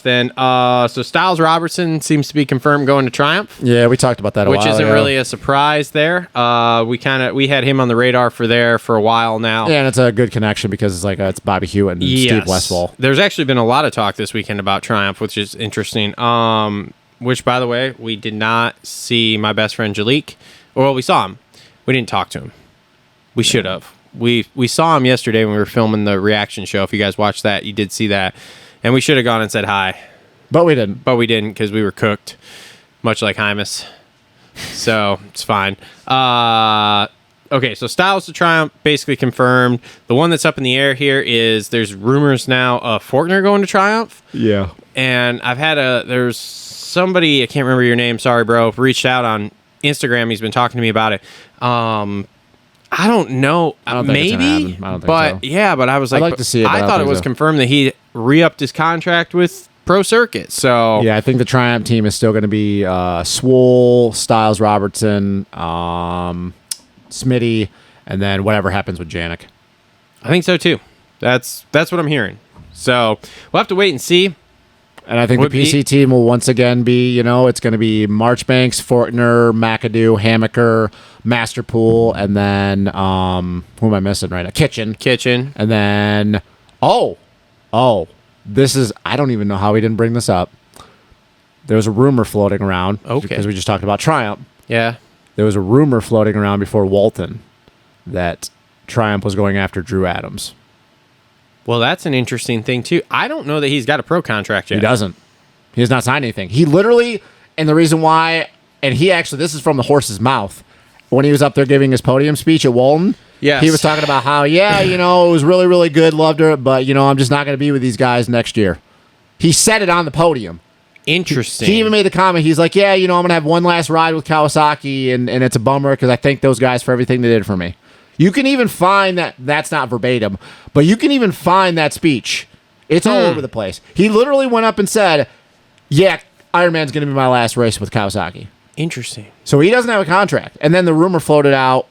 Then, so Stilez Robertson seems to be confirmed going to Triumph. Yeah, we talked about that a while ago. Which isn't really a surprise there. We had him on the radar for a while now. Yeah, and it's a good connection because it's Bobby Hewitt and Steve Westfall. There's actually been a lot of talk this weekend about Triumph, which is interesting. Which, by the way, we did not see my best friend Jalik. Well, we saw him. We didn't talk to him. We should have. We saw him yesterday when we were filming the reaction show. If you guys watched that, you did see that. And we should have gone and said hi. But we didn't. Because we were cooked, much like Hymus. So, it's fine. Okay, so Stilez to Triumph, basically confirmed. The one that's up in the air here is there's rumors now of Forkner going to Triumph. Yeah. And there's somebody, I can't remember your name, sorry, bro, reached out on Instagram. He's been talking to me about it. I don't know. I don't think maybe, it's gonna happen. I don't think but so. yeah, but I was like, I'd like to see it. I thought it was confirmed that he re-upped his contract with Pro Circuit. So yeah, I think the Triumph team is still going to be Swole, Stilez Robertson, Smitty, and then whatever happens with Janik. I think so too. That's what I'm hearing. So we'll have to wait and see. And I think the PC team will once again be, it's going to be Marchbanks, Forkner, McAdoo, Hammaker, Masterpool, and then, who am I missing right now? Kitchen. And then, this is, I don't even know how we didn't bring this up. There was a rumor floating around. Okay. Because we just talked about Triumph. Yeah. There was a rumor floating around before Walton that Triumph was going after Drew Adams. Well, that's an interesting thing, too. I don't know that he's got a pro contract yet. He doesn't. He has not signed anything. He literally, and the reason why, and he actually, this is from the horse's mouth, when he was up there giving his podium speech at Walton, yes, he was talking about how, it was really, really good, loved her, but, I'm just not going to be with these guys next year. He said it on the podium. Interesting. He even made the comment, he's like, I'm going to have one last ride with Kawasaki, and it's a bummer because I thank those guys for everything they did for me. You can even find that's not verbatim, but you can even find that speech. It's all over the place. He literally went up and said, Ironman's going to be my last race with Kawasaki. Interesting. So he doesn't have a contract. And then the rumor floated out.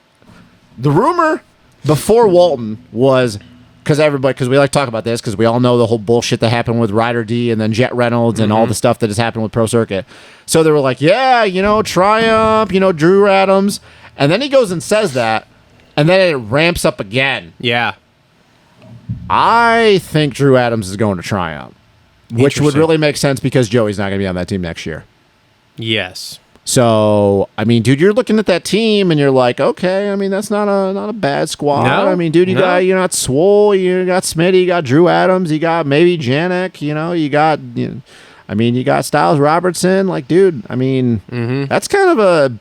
The rumor before Walton was, because we like to talk about this, because we all know the whole bullshit that happened with Ryder D and then Jet Reynolds and all the stuff that has happened with Pro Circuit. So they were like, Triumph, Drew Adams. And then he goes and says that. And then it ramps up again. Yeah. I think Drew Adams is going to Triumph, which would really make sense because Joey's not going to be on that team next year. Yes. So, dude, you're looking at that team and you're like, okay, that's not a bad squad. No, dude, you got Swole, you got Smitty, you got Drew Adams, you got maybe Janik, you got Stilez Robertson. Like, dude, that's kind of a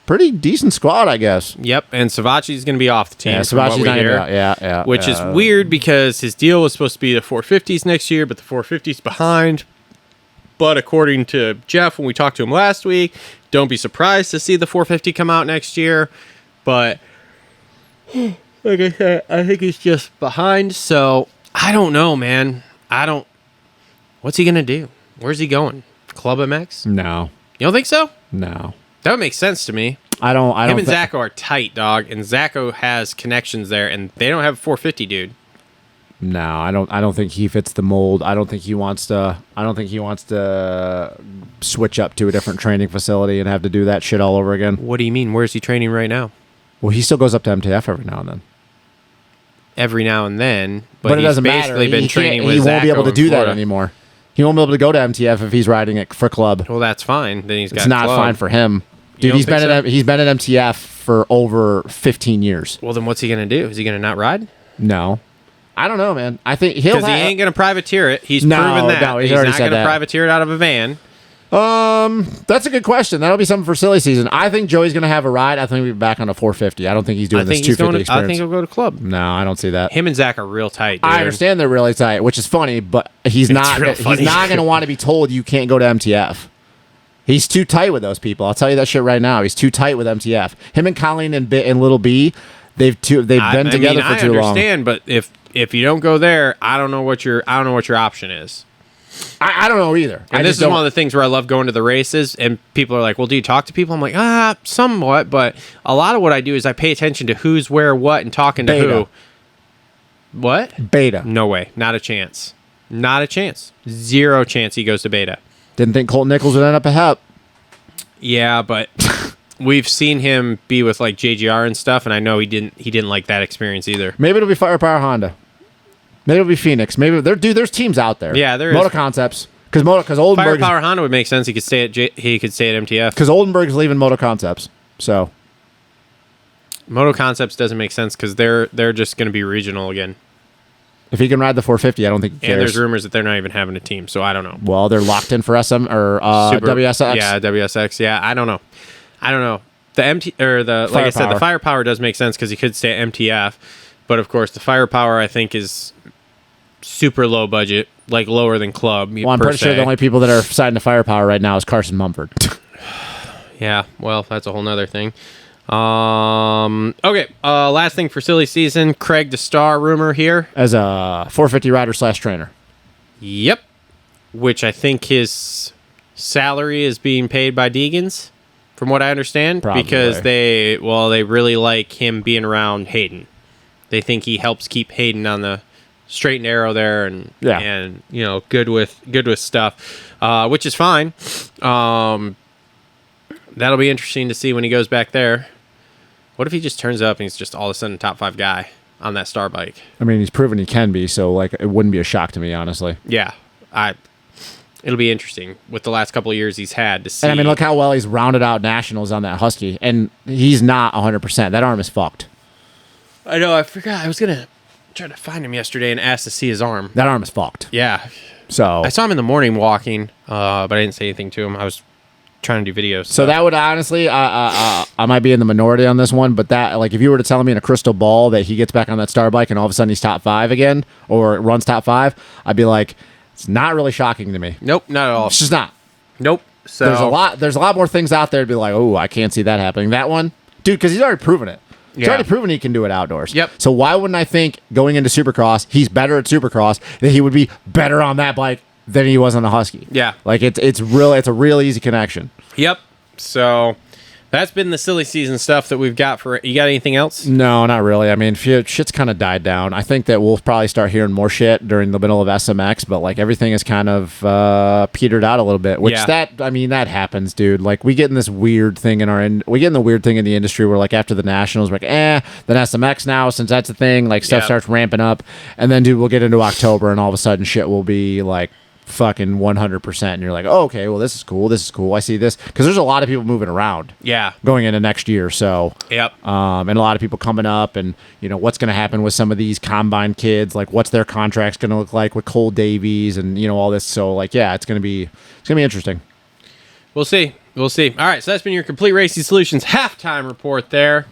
pretty decent squad, I guess. Yep, and Savatgy's going to be off the team. Yeah, Savatgy's not going to be out. Yeah. Which is weird because his deal was supposed to be the 450s next year, but the 450's behind. But according to Jeff, when we talked to him last week, don't be surprised to see the 450 come out next year. But like I said, I think he's just behind. So I don't know, man. What's he going to do? Where's he going? Club MX? No. You don't think so? No. That would make sense to me. I don't. Him and Zacho are tight, dog, and Zacho has connections there, and they don't have a 450, dude. No, I don't think he fits the mold. I don't think he wants to switch up to a different training facility and have to do that shit all over again. What do you mean? Where's he training right now? Well, he still goes up to MTF every now and then. Every now and then, but it he's doesn't basically matter. been training with He won't be able to do Florida. that anymore. He won't be able to go to MTF if he's riding it for club. Well, that's fine. Then it's not club. Fine for him. Dude, he's been at MTF for over 15 years. Well, then what's he going to do? Is he going to not ride? No. I don't know, man. I think he ain't going to privateer it. He's proven that. No, he's not going to privateer it out of a van. That's a good question. That'll be something for silly season. I think Joey's going to have a ride. I think he'll be back on a 450. I don't think he's doing this 250 experience. I think he'll go to club. No, I don't see that. Him and Zach are real tight, dude. I understand they're really tight, which is funny, but he's not going to want to be told you can't go to MTF. He's too tight with those people. I'll tell you that shit right now. He's too tight with MTF. Him and Colleen and Little B, they've been together for too long. I understand, but if you don't go there, I don't know what your option is. I don't know either. And this is one of the things where I love going to the races, and people are like, well, do you talk to people? I'm like, somewhat, but a lot of what I do is I pay attention to who's where, what, and talking to who. What? Beta. No way. Not a chance. Not a chance. Zero chance he goes to beta. Didn't think Colton Nichols would end up a HEP. Yeah, but we've seen him be with like JGR and stuff, and I know he didn't like that experience either. Maybe it'll be Firepower Honda. Maybe it'll be Phoenix. Maybe there's teams out there. Yeah, there is. Moto Concepts. Because Oldenburg. Firepower Honda would make sense. He could stay at MTF. Because Oldenburg's leaving Moto Concepts. So Moto Concepts doesn't make sense because they're just going to be regional again. if he can ride the 450, I don't think he cares. And there's rumors that they're not even having a team, so I don't know. Well, they're locked in for SM or WSX. Yeah, WSX. Yeah, I don't know. The MT or the like I said, the Firepower does make sense because he could stay at MTF, but of course the Firepower I think is super low budget, like lower than Club. Well, I'm pretty sure the only people that are signed to Firepower right now is Carson Mumford. Yeah, well, that's a whole nother thing. Okay, last thing for silly season, Craig the Star rumor here. As a 450 rider / trainer. Yep. Which I think his salary is being paid by Deegan's, from what I understand. Probably. Because they really like him being around Hayden. They think he helps keep Hayden on the straight and narrow there and good with stuff. Which is fine. That'll be interesting to see when he goes back there. What if he just turns up and he's just all of a sudden top 5 guy on that Star bike? I mean, he's proven he can be, so like it wouldn't be a shock to me, honestly. Yeah, it'll be interesting with the last couple of years he's had to see. And I mean, look how well he's rounded out nationals on that Husky, and he's not 100%. That arm is fucked. I know. I forgot. I was gonna try to find him yesterday and ask to see his arm. That arm is fucked. Yeah. So I saw him in the morning walking, but I didn't say anything to him. I was trying to do videos. So that would honestly, I might be in the minority on this one, but that, like, if you were to tell me in a crystal ball that he gets back on that Star bike and all of a sudden he's top 5 again or runs top 5, I'd be like, it's not really shocking to me. Nope, not at all. It's just not. Nope. So there's a lot more things out there to be like, oh, I can't see that happening. That one, dude, because he's already proven it. He's already proven he can do it outdoors. Yep. So why wouldn't I think going into Supercross, he's better at Supercross, that he would be better on that bike than he was on the Husky? Yeah. Like it's a real easy connection. Yep. So that's been the silly season stuff that we've got for. You got anything else? No, not really. I mean, shit's kind of died down. I think that we'll probably start hearing more shit during the middle of SMX, but like everything is kind of petered out a little bit. Which that happens, dude. Like we get in this weird thing in the weird thing in the industry where like after the nationals, we're like, then SMX now since that's the thing. Like stuff starts ramping up, and then dude, we'll get into October, and all of a sudden shit will be like fucking 100%, and you're like, oh, okay, well this is cool, I see this, because there's a lot of people moving around going into next year, so and a lot of people coming up, and you know what's going to happen with some of these combine kids, like what's their contracts going to look like with Cole Davies and you know all this, so like it's going to be interesting. We'll see. All right, so that's been your Complete Racing Solutions halftime report there.